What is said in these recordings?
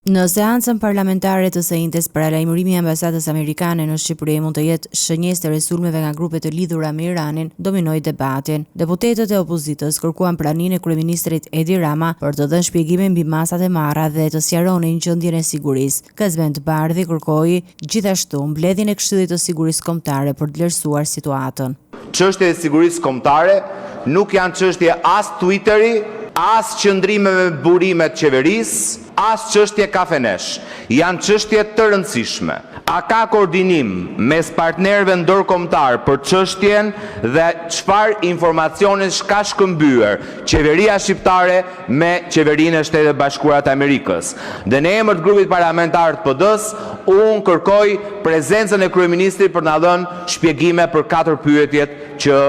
Në seancën parlamentare të së njëjtës, paralajmërimi i ambasadës amerikane në Shqipëri mund të jetë shënjesë të sulmeve nga grupe të lidhura me Iranin, dominoi debatin. Deputetët e opozitës kërkuan praninë e kryeministrit Edi Rama për të dhënë shpjegime mbi masat e marra dhe të sqaronin gjendjen e sigurisë. Kazbent Bardhi kërkoi gjithashtu mbledhjen e Këshillit të Sigurisë Kombëtare për të vlerësuar situatën. Çështjet e sigurisë kombëtare nuk janë çështje as Twitteri, as qëndrime me burimet qeverisë, as çështje kafenesh. Janë çështje të rëndësishme. A ka koordinim mes partnerëve ndërkombëtar për çështjen dhe çfarë informacionesh ka shkëmbyer qeveria shqiptare me qeverinë e Shtetit Bashkuar të Amerikës? Dhe në emër të grupit parlamentar të PD-s, unë kërkoj prezencën e kryeministrit për na dhënë shpjegime për 4 pyetjet që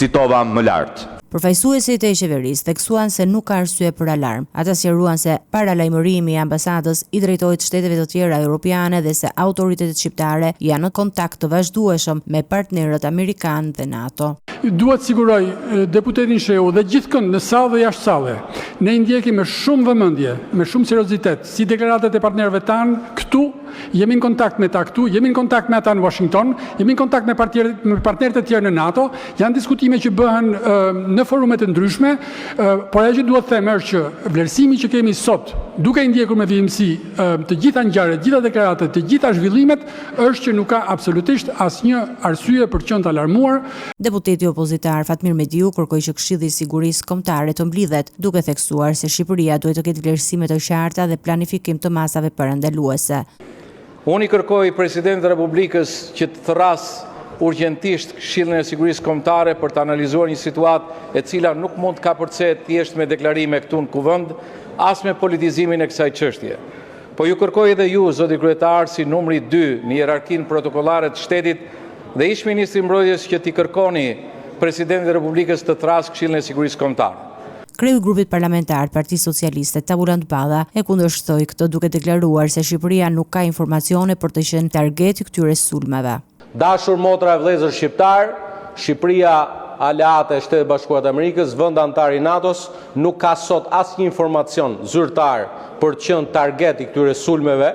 citova më lart. Përfaqësuesit e qeverisë theksuan se nuk ka arsye për alarm. Ata sqaruan se paralajmërimi i ambasadës i drejtohet shteteve të tjera europiane dhe se autoritetet shqiptare janë në kontakt të vazhdueshëm me partnerët amerikanë dhe NATO. Duhet siguroj deputetin Shehu dhe gjithkënd në sallë dhe jashtë sallë. Ne ndjekim me shumë vëmendje, me shumë seriozitet, si deklaratat e partnerëve tanë këtu, jemi në kontakt me ta këtu, jemi në kontakt me ata në Washington, jemi në kontakt me partnerët e tjerë në NATO, janë diskutime që bëhen në forumet të ndryshme, por ajo që duhet të them është që vlerësimi që kemi sot, duke ndjekur me vijimësi të gjitha ngjarjet, të gjitha deklaratat, të gjitha zhvillimet, është që nuk ka absolutisht asnjë arsye për të qenë të alarmuar. Deputeti opozitar Fatmir Mediu kërkoi që Këshilli i Sigurisë Kombëtare të mblidhet, duke theksuar se Shqipëria duhet të ketë vlerësime të qarta dhe planifikim të masave parandaluese. Unë i kërkoj Presidentit të Republikës që të thërrasë urgjentisht Këshillin e Sigurisë Kombëtare për të analizuar një situatë e cila nuk mund të kapërcehet thjesht me deklarime këtu në kuvend, as me politizimin e kësaj çështje. Po ju kërkoj edhe ju, zoti kryetar, si numri 2 në hierarkinë protokollare të shtetit dhe ish ministri i Mbrojtjes që t'i kërkoni Presidentit të Republikës të thras Këshillin e Sigurisë Kombëtare. Kreu i grupit parlamentar Partisë Socialiste Tabulant Balla e kundërshtoi këtë duke deklaruar se Shqipëria nuk ka informacione për të qenë target i këtyre sulmeve. Dashur motra e vëllezër shqiptar, Shqipëria aleate e Shtetit Bashkuar të Amerikës, vend antar i NATO-s, nuk ka sot asnjë informacion zyrtar për të qenë target i këtyre sulmeve.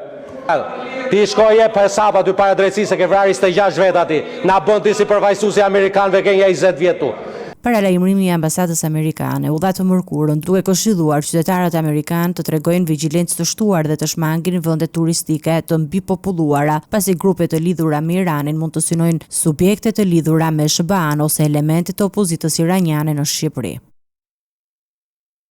Ti shkoje për sapa ty para drejtësisë ke vrarë 26 vet aty. Na bën ti si përfaqësuesi amerikanëve ke 20 vjetu. Paralajmërimi i ambasadës amerikane u dha të mërkurën duke këshilluar qytetarët amerikanë të tregojnë vigjilencë të shtuar dhe të shmangin vende turistike të mbipopulluara, pasi grupe të lidhura me Iranin mund të synojnë subjekte të lidhura me SBA-n ose elemente të opozitës iraniane në Shqipëri.